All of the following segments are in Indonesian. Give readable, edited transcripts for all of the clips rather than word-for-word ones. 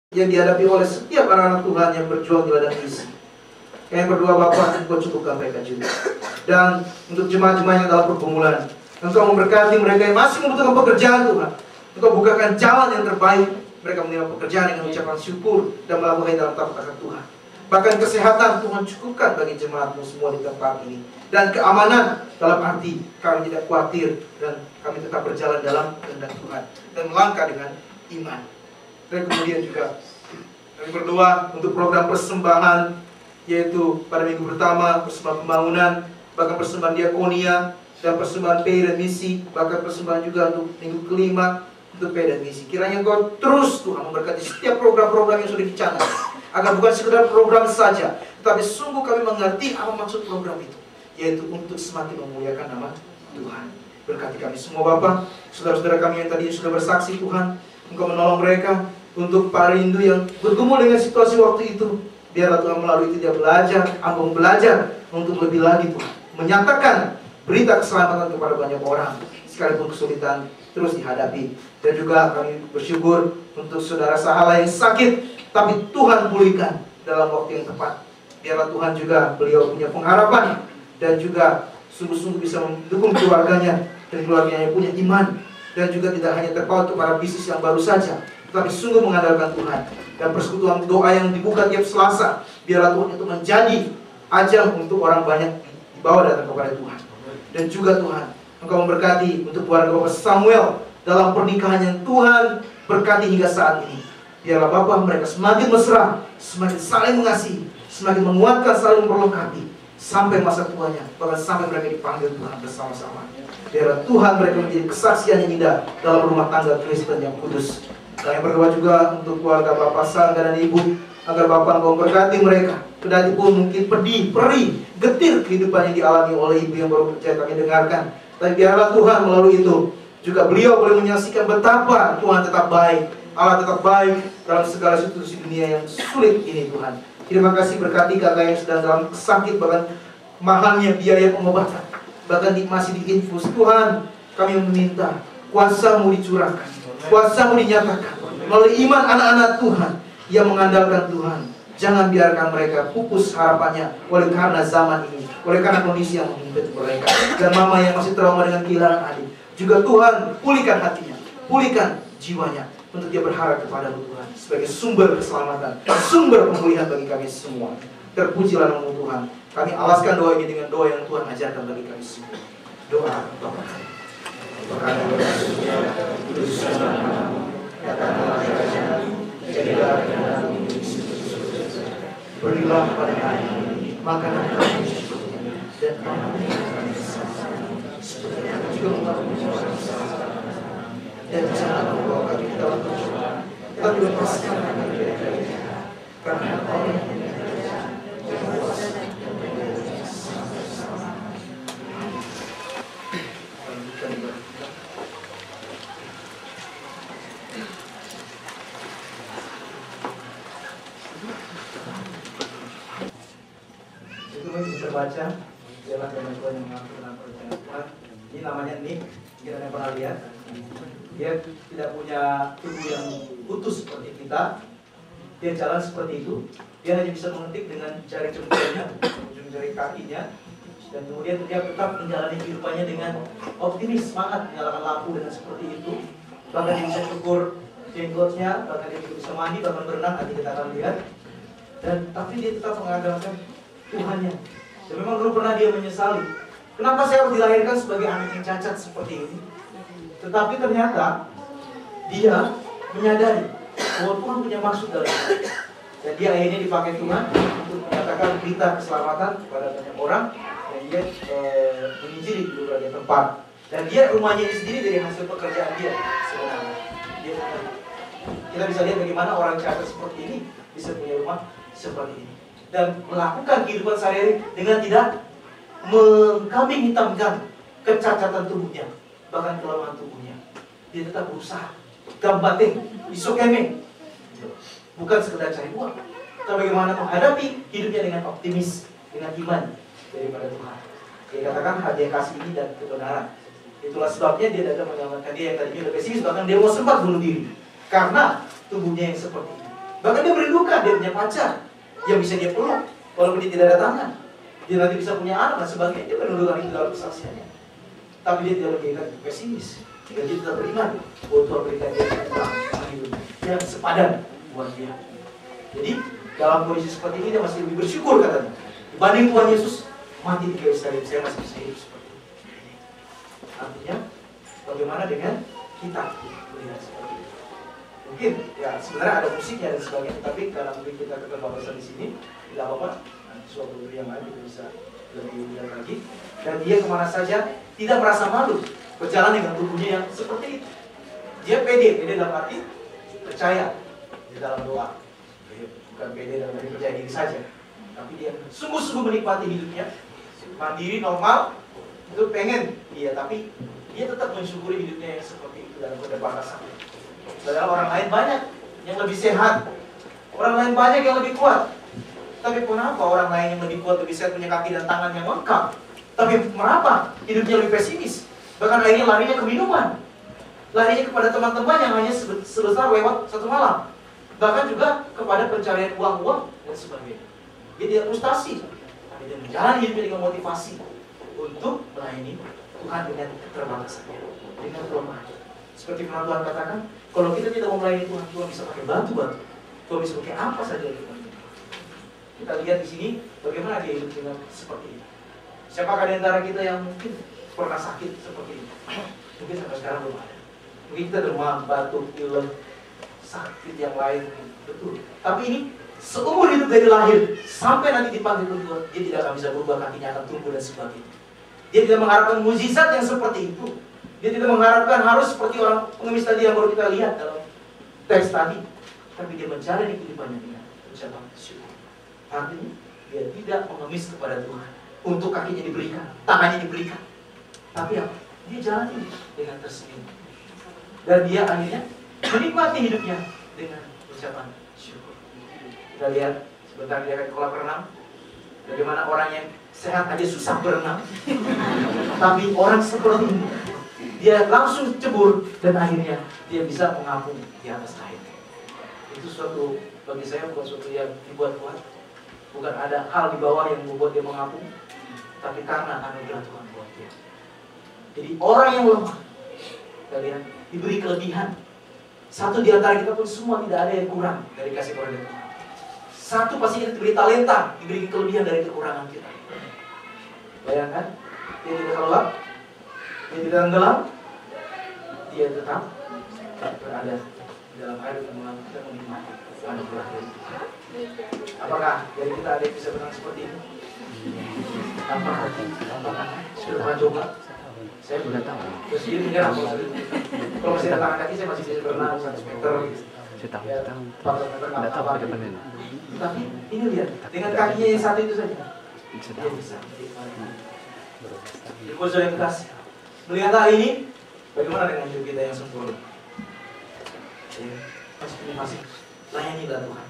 yang dihadapi oleh setiap anak-anak Tuhan yang berjuang di ladang misi. Yang berdoa Bapa, Engkau cukupkan mereka juga. Dan untuk jemaat-jemaat yang dalam pergumulan, Engkau memberkati mereka yang masih membutuhkan pekerjaan Tuhan. Engkau bukakan jalan yang terbaik. Mereka menerima pekerjaan dengan ucapan syukur dan melakukan dalam taat akan Tuhan. Bahkan kesehatan Tuhan cukupkan bagi jemaat-Mu semua di tempat ini. Dan keamanan dalam arti kami tidak khawatir dan kami tetap berjalan dalam kehendak Tuhan dan melangkah dengan iman. Dan kemudian juga kami berdoa untuk program persembahan, yaitu pada minggu pertama persembahan pembangunan, bahkan persembahan diakonia dan persembahan PI dan misi, bahkan persembahan juga untuk minggu kelima untuk PI dan misi. Kiranya Engkau terus Tuhan memberkati setiap program-program yang sudah dicanangkan, agar bukan sekedar program saja, tetapi sungguh kami mengerti apa maksud program itu, yaitu untuk semakin memuliakan nama Tuhan. Berkati kami semua Bapa, saudara-saudara kami yang tadi sudah bersaksi Tuhan, Engkau menolong mereka untuk para rindu yang bergumul dengan situasi waktu itu. Biarlah Tuhan melalui itu dia belajar, ambung belajar untuk lebih lagi Tuhan menyatakan berita keselamatan kepada banyak orang, sekalipun kesulitan terus dihadapi. Dan juga kami bersyukur untuk saudara Sahala yang sakit, tapi Tuhan pulihkan dalam waktu yang tepat. Biarlah Tuhan juga beliau punya pengharapan dan juga sungguh-sungguh bisa mendukung keluarganya dan keluarganya punya iman, dan juga tidak hanya terpaut kepada bisnis yang baru saja, tetapi sungguh mengandalkan Tuhan. Dan persekutuan doa yang dibuka tiap Selasa, biarlah Tuhan itu menjadi ajang untuk orang banyak dibawa datang kepada Tuhan. Dan juga Tuhan, Engkau memberkati untuk keluarga Bapak Samuel dalam pernikahan yang Tuhan berkati hingga saat ini. Biarlah Bapak mereka semakin mesra, semakin saling mengasihi, semakin menguatkan, saling memperlengkapi sampai masa tuanya, bahkan sampai mereka dipanggil Tuhan bersama-sama. Biarlah Tuhan mereka menjadi kesaksian yang indah dalam rumah tangga Kristen yang kudus. Kami berdoa juga untuk keluarga Bapak Sangga dan Ibu, agar Bapak Engkau memberkati mereka. Kendati pun mungkin pedih, perih, getir kehidupan yang dialami oleh Ibu yang baru percaya kami dengarkan, tapi biarlah Tuhan melalui itu juga beliau boleh menyaksikan betapa Tuhan tetap baik, Allah tetap baik dalam segala situasi dunia yang sulit ini Tuhan. Terima kasih, berkati kakak yang sedang dalam sakit, bahkan mahalnya biaya pengobatan, bahkan masih diinfus. Tuhan, kami meminta kuasa-Mu dicurahkan, kuasa-Mu dinyatakan melalui iman anak-anak Tuhan yang mengandalkan Tuhan. Jangan biarkan mereka pupus harapannya oleh karena zaman ini, oleh karena kondisi yang menghimpit mereka. Dan mama yang masih trauma dengan kehilangan adik, juga Tuhan pulihkan hatinya, pulihkan jiwanya, untuk dia berharap kepada Tuhan sebagai sumber keselamatan, sumber pemulihan bagi kami semua. Terpujilah nama Tuhan. Kami alaskan doa ini dengan doa yang Tuhan ajarkan bagi kami semua. Doa Bapa kami. Jadilah kehendak-Mu berilah pada kami makanan kami dan kami seperti kami juga mengampuni dan jangan membawa kami ke dalam pencobaan, tapi lepaskan kami dari jahat, karena Engkau yang punya kerajaan dan kuasa dan kemuliaan sampai-sampai. Itu bisa baca jalan Tuhan yang mengatur dalam perjalanan Tuhan. Ini namanya Nick, kita yang pernah lihat. Dia tidak punya tubuh yang utuh seperti kita. Dia jalan seperti itu. Dia hanya bisa mengetik dengan jari jempolnya, ujung jari kakinya. Dan kemudian dia tetap menjalani kehidupannya dengan optimis, semangat, menyalakan lampu dengan seperti itu. Bahkan dia bisa cukur jenggotnya, bahkan dia bisa mandi, bahkan berenang, nanti kita akan lihat. Dan tapi dia tetap mengandalkan Tuhannya. Dan memang dulu pernah dia menyesali, kenapa saya harus dilahirkan sebagai anak yang cacat seperti ini? Tetapi ternyata dia menyadari bahwa Tuhan punya maksud dalam hidup. Dan dia akhirnya dipakai Tuhan untuk menyatakan berita keselamatan kepada banyak orang. Dan dia menginjili di berbagai tempat. Dan dia rumahnya ini sendiri dari hasil pekerjaan dia sebenarnya. Kita bisa lihat bagaimana orang cacat seperti ini bisa punya rumah seperti ini. Dan melakukan kehidupan sehari-hari dengan tidak mengkambing hitamkan kecacatan tubuhnya, bahkan kelemahan tubuhnya. Dia tetap berusaha, gambating, isokeme, bukan sekedar cari uang, tapi bagaimana menghadapi hidupnya dengan optimis, dengan iman daripada Tuhan. Dia katakan hadiah kasih ini dan kebenaran. Itulah sebabnya dia datang menyelamatkan dia yang tadinya udah pesimis, bahkan dia mau sempat bunuh diri karena tubuhnya yang seperti ini. Bahkan dia merindukan, dia punya pacar yang bisa dia peluk, walaupun dia tidak ada tangan. Dia nanti bisa punya anak dan sebagainya, dia merindukan itu dalam kesaksiannya. Tapi dia tidak menjadikan pesimis. Dan dia tetap beriman bahwa Tuhan berikan dia Tuhan yang sepadan buat dia. Jadi dalam kondisi seperti ini dia masih lebih bersyukur katanya. Dibanding Tuhan Yesus mati di kayu salib, saya masih bisa hidup seperti ini. Artinya bagaimana dengan kita melihat seperti itu? Mungkin ya sebenarnya ada musiknya dan sebagainya, tapi karena mungkin kita keterbatasan di sini tidak apa-apa. Nanti suatu hari yang lain kita bisa lebih lihat lagi. Dan dia kemana saja tidak merasa malu berjalan dengan tubuhnya yang seperti itu. Dia pede dalam arti percaya di dalam doa. Bukan pede dalam arti percaya diri saja, tapi dia sungguh-sungguh menikmati hidupnya, mandiri, normal. Itu pengen dia, tapi dia tetap mensyukuri hidupnya yang seperti itu dalam keterbatasan. Padahal orang lain banyak yang lebih sehat, orang lain banyak yang lebih kuat. Tapi kenapa orang lain yang lebih kuat, lebih sehat, punya kaki dan tangan yang lengkap, tapi kenapa hidupnya lebih pesimis? Bahkan akhirnya larinya ke minuman, larinya kepada teman-teman yang hanya sebesar lewat satu malam, bahkan juga kepada pencarian uang-uang dan sebagainya. Dia tidak frustasi, tapi dia menjalani hidupnya dengan motivasi untuk melayani Tuhan dengan keterbatasannya, dengan kelemahan. Seperti firman Tuhan katakan, kalau kita tidak mau melayani Tuhan, Tuhan bisa pakai batu-batu, Tuhan bisa pakai apa saja. Kita lihat di sini bagaimana dia hidup dengan seperti ini. Siapakah di antara kita yang mungkin pernah sakit seperti ini? Mungkin sampai sekarang belum ada. Mungkin kita demam, batuk, pilek, sakit yang lain, betul. Tapi ini seumur hidup dari lahir sampai nanti dipanggil Tuhan, dia tidak akan bisa berubah, kakinya akan tumbuh dan sebagainya. Dia tidak mengharapkan mujizat yang seperti itu. Dia tidak mengharapkan harus seperti orang pengemis tadi yang baru kita lihat dalam teks tadi. Tapi dia menjalani kehidupannya dengan ucapan syukur. Artinya dia tidak mengemis kepada Tuhan untuk kakinya diberikan, tangannya diberikan. Tapi apa? Dia jalani dengan tersenyum. Dan dia akhirnya menikmati hidupnya dengan ucapan syukur. Kita lihat sebentar dia ke kolam renang. Bagaimana orang yang sehat aja susah berenang. Tapi orang seperti ini, dia langsung cebur dan akhirnya dia bisa mengapung di atas air. Itu suatu, bagi saya bukan suatu yang dibuat kuat. Bukan ada hal di bawah yang membuat dia mengapung, tapi karena anugerah Tuhan buat dia. Jadi orang yang lemah, kalian diberi kelebihan. Satu di antara kita pun semua tidak ada yang kurang dari kasih karunia Tuhan. Satu pasti kita diberi talenta, diberi kelebihan dari kekurangan kita. Bayangkan, dia tidak kelelap, dia tidak tenggelam, dia tetap berada di dalam air dan kita menikmati anugerah dari Tuhan. Apakah dari kita ada yang bisa berenang seperti ini? Apakah sudah pernah coba? Saya sudah tahu. Terus dia menyerah. Kalau masih ada tangan kaki saya masih bisa berenang 100 meter. Saya tahu. Tidak tahu ke depannya. Tapi ini lihat, dengan kakinya yang satu itu saja, dia bisa. Di kursus yang keras. Melihat hal ini, bagaimana dengan hidup kita yang sempurna? Masih layanilah Tuhan.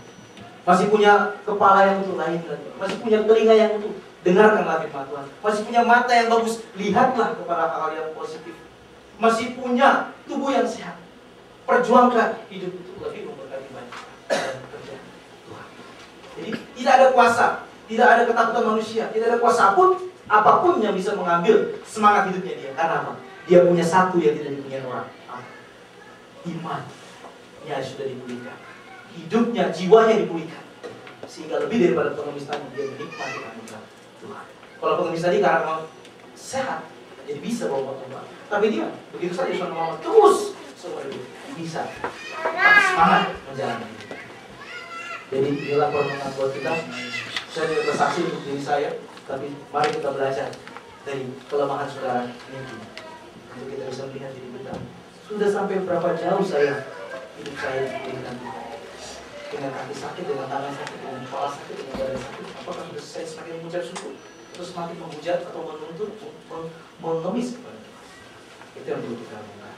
Masih punya kepala yang utuh, layanilah Tuhan. Masih punya telinga yang utuh, dengarkanlah firman Tuhan. Masih punya mata yang bagus, lihatlah kepada hal yang positif. Masih punya tubuh yang sehat, perjuangkan hidup itu lebih memberkati banyak dan kerja Tuhan. Jadi tidak ada kuasa, tidak ada ketakutan manusia, tidak ada kuasa apapun yang bisa mengambil semangat hidupnya dia. Karena apa? Dia punya satu yang tidak dipunyai orang. Imannya sudah dipulihkan, hidupnya, jiwanya dipulihkan, sehingga lebih daripada pengemis tadi dia menikmati anugerah Tuhan. Kalau pengemis tadi karena memang sehat, jadi bisa bawa Tuhan. Tapi dia begitu saja sudah mau terus seumur hidup bisa semangat menjalani. Jadi inilah permohonan buat kita. Saya tidak bersaksi untuk diri saya, tapi mari kita belajar dari kelemahan saudara ini untuk kita bisa melihat diri kita. Sudah sampai berapa jauh hidup saya dengan Tuhan, dengan kaki sakit, dengan tangan sakit, dengan kepala sakit, dengan badan sakit. Apakah sudah saya semakin mengucap syukur, terus semakin menghujat atau menuntut, mengemis kepada Tuhan? Itu yang perlu kita lakukan.